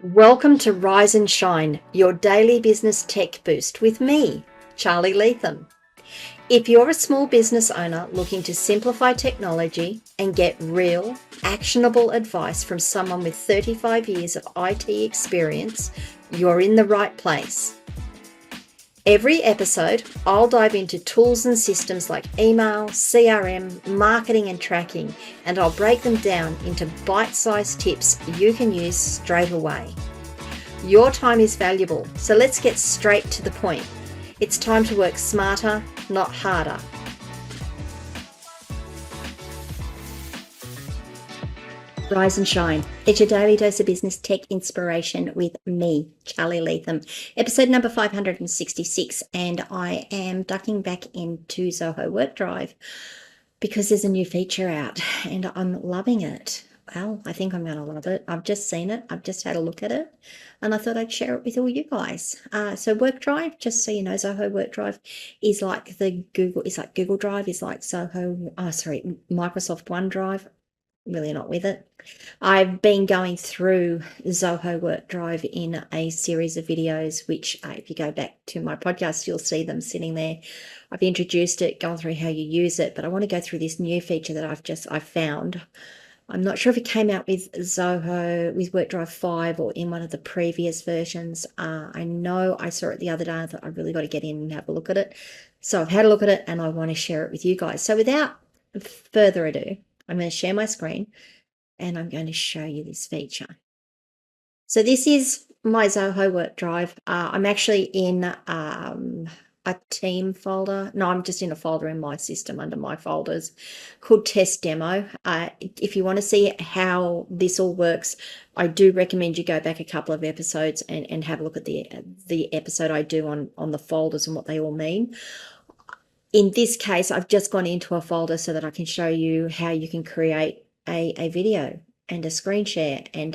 Welcome to Rise and Shine, your daily business tech boost with me, Charly Leetham. If you're a small business owner looking to simplify technology and get real, actionable advice from someone with 35 years of IT experience, you're in the right place. Every episode, I'll dive into tools and systems like email, CRM, marketing and tracking, and I'll break them down into bite-sized tips you can use straight away. Your time is valuable, so let's get straight to the point. It's time to work smarter, not harder. Rise and Shine. It's your daily dose of business tech inspiration with me, Charly Leetham. Episode number 566, and I am ducking back into Zoho WorkDrive because there's a new feature out and I'm loving it. Well, I think I'm going to love it. I've just seen it. I've just had a look at it and I thought I'd share it with all you guys. So WorkDrive, just so you know, Zoho WorkDrive is like Google Drive is like Microsoft OneDrive. Really not with it. I've been going through Zoho WorkDrive in a series of videos, which if you go back to my podcast, you'll see them sitting there. I've introduced it, gone through how you use it, but I want to go through this new feature that I've found. I'm not sure if it came out with WorkDrive 5 or in one of the previous versions. I know I saw it the other day. I thought I really got to get in and have a look at it. So I've had a look at it and I want to share it with you guys. So without further ado, I'm going to share my screen and I'm going to show you this feature. So this is my Zoho WorkDrive. I'm actually in a team folder. No, I'm just in a folder in my system under my folders called Test Demo. If you want to see how this all works, I do recommend you go back a couple of episodes and have a look at the episode I do on the folders and what they all mean. In this case, I've just gone into a folder so that I can show you how you can create a video and a screen share and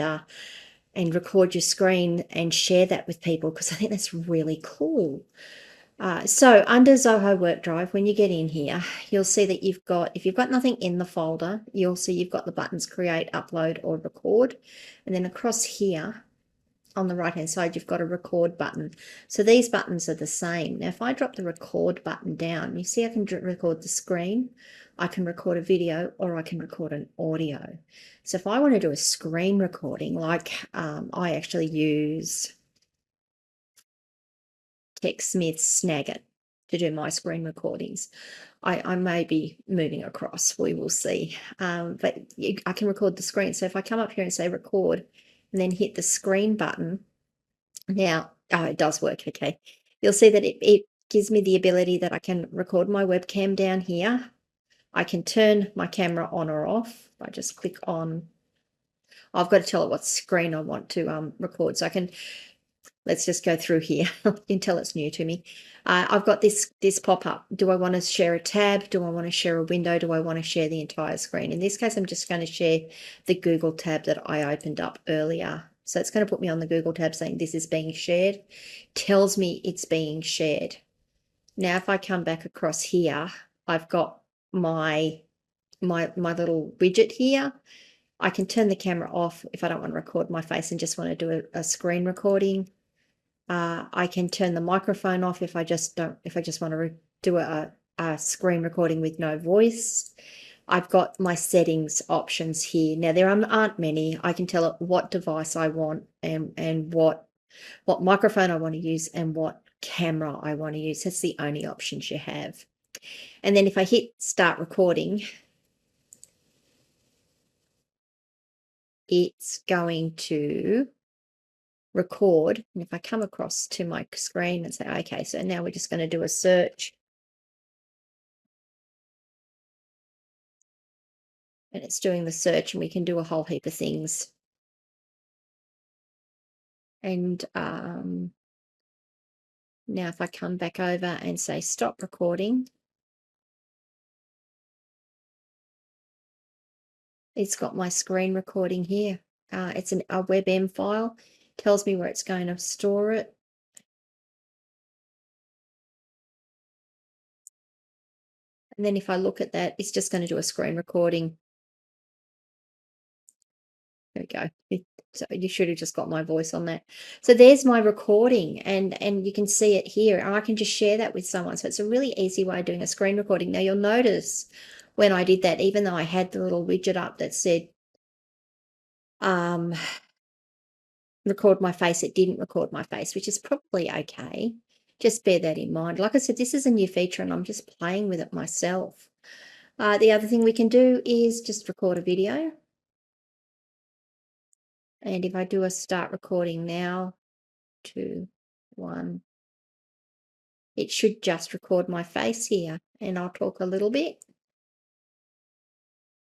record your screen and share that with people because I think that's really cool. So under Zoho WorkDrive, when you get in here, you'll see that if you've got nothing in the folder, you'll see you've got the buttons create, upload, or record. And then across here, on the right hand side, you've got a record button. So these buttons are the same. Now, if I drop the record button down, you see I can record the screen, I can record a video, or I can record an audio. So if I want to do a screen recording, like I actually use TechSmith's Snagit to do my screen recordings. I may be moving across, we will see. But I can record the screen. So if I come up here and say record, and then hit the screen button. Now, it does work, okay. You'll see that it gives me the ability that I can record my webcam down here. I can turn my camera on or off. I just click on, I've got to tell it what screen I want to record. So I can, let's just go through here until it's new to me. I've got this pop-up. Do I want to share a tab? Do I want to share a window? Do I want to share the entire screen? In this case, I'm just going to share the Google tab that I opened up earlier. So it's going to put me on the Google tab saying this is being shared. Tells me it's being shared. Now, if I come back across here, I've got my little widget here. I can turn the camera off if I don't want to record my face and just want to do a screen recording. I can turn the microphone off if I just want to do a screen recording with no voice. I've got my settings options here. Now there aren't many. I can tell it what device I want and what microphone I want to use and what camera I want to use. That's the only options you have. And then if I hit start recording, it's going to record. And if I come across to my screen and say, okay, so now we're just going to do a search. And it's doing the search and we can do a whole heap of things. And now if I come back over and say stop recording, it's got my screen recording here. It's a WebM file, tells me where it's going to store it. And then if I look at that, it's just going to do a screen recording. There we go. So you should have just got my voice on that. So there's my recording, and you can see it here, and I can just share that with someone. So it's a really easy way of doing a screen recording. Now you'll notice when I did that, even though I had the little widget up that said record my face, it didn't record my face, which is probably okay. Just bear that in mind. Like I said, this is a new feature and I'm just playing with it myself. The other thing we can do is just record a video. And if I do a start recording now, 2, 1, it should just record my face here, and I'll talk a little bit.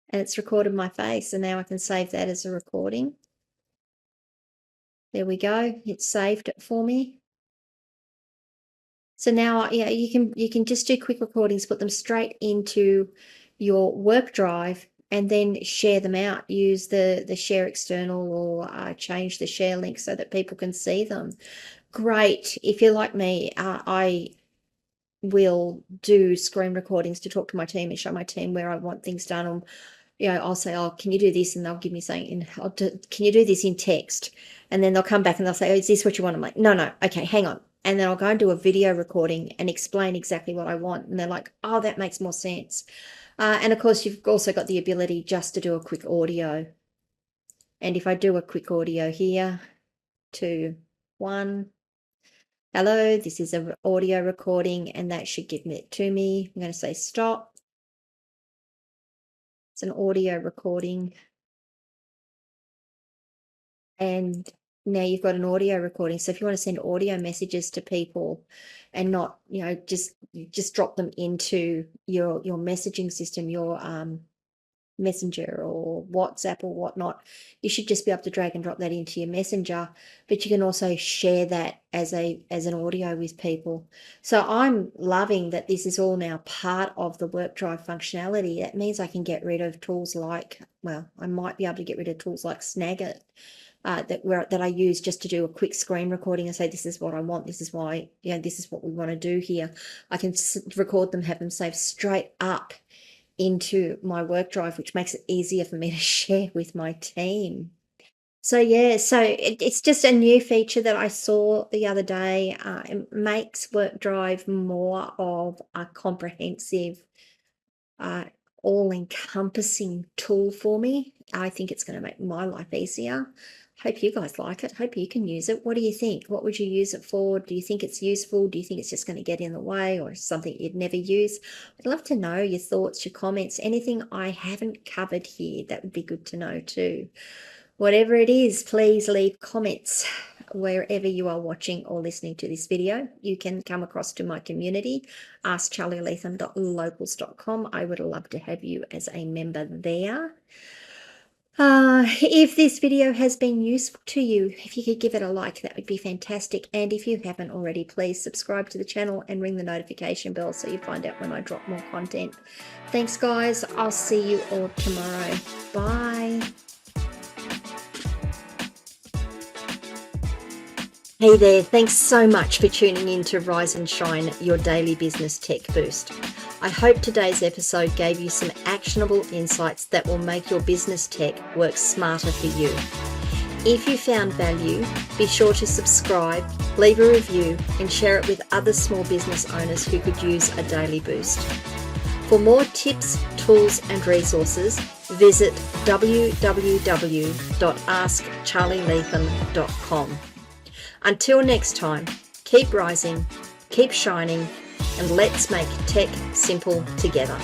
And it's recorded my face, and now I can save that as a recording. There we go. It saved it for me. So now, yeah, you can just do quick recordings, put them straight into your WorkDrive, and then share them out. Use the share external, or change the share link so that people can see them. Great. If you're like me, I will do screen recordings to talk to my team and show my team where I want things done. Or, you know, I'll say, oh, can you do this? And they'll give me saying, can you do this in text? And then they'll come back and they'll say, oh, is this what you want? I'm like, no, okay, hang on. And then I'll go and do a video recording and explain exactly what I want. And they're like, oh, that makes more sense. And of course, you've also got the ability just to do a quick audio. And if I do a quick audio here, 2, 1, hello, this is an audio recording, and that should give it to me. I'm going to say stop. It's an audio recording. And now you've got an audio recording. So if you want to send audio messages to people and not, you know, just drop them into your messaging system, your Messenger or WhatsApp or whatnot, you should just be able to drag and drop that into your Messenger. But you can also share that as an audio with people. So I'm loving that this is all now part of the WorkDrive functionality. That means I can get rid of tools like, well, I might be able to get rid of tools like Snagit that I use just to do a quick screen recording and say, this is what I want, this is why, you know, this is what we want to do here. I can record them, have them saved straight up into my WorkDrive, which makes it easier for me to share with my team. So yeah, so it's just a new feature that I saw the other day. It makes WorkDrive more of a comprehensive, all-encompassing tool for me. I think it's going to make my life easier. Hope you guys like it. Hope you can use it. What do you think? What would you use it for? Do you think it's useful? Do you think it's just going to get in the way, or something you'd never use? I'd love to know your thoughts, your comments, anything I haven't covered here. That would be good to know too. Whatever it is, please leave comments wherever you are watching or listening to this video. You can come across to my community, askcharlyleetham.locals.com. I would love to have you as a member there. If this video has been useful to you, if you could give it a like, that would be fantastic. And if you haven't already, please subscribe to the channel and ring the notification bell so you find out when I drop more content. Thanks, guys. I'll see you all tomorrow. Bye. Hey there, thanks so much for tuning in to Rise and Shine, your daily business tech boost. I hope today's episode gave you some actionable insights that will make your business tech work smarter for you. If you found value, be sure to subscribe, leave a review, and share it with other small business owners who could use a daily boost. For more tips, tools, and resources, visit www.askcharlyleetham.com. Until next time, keep rising, keep shining, and let's make tech simple together.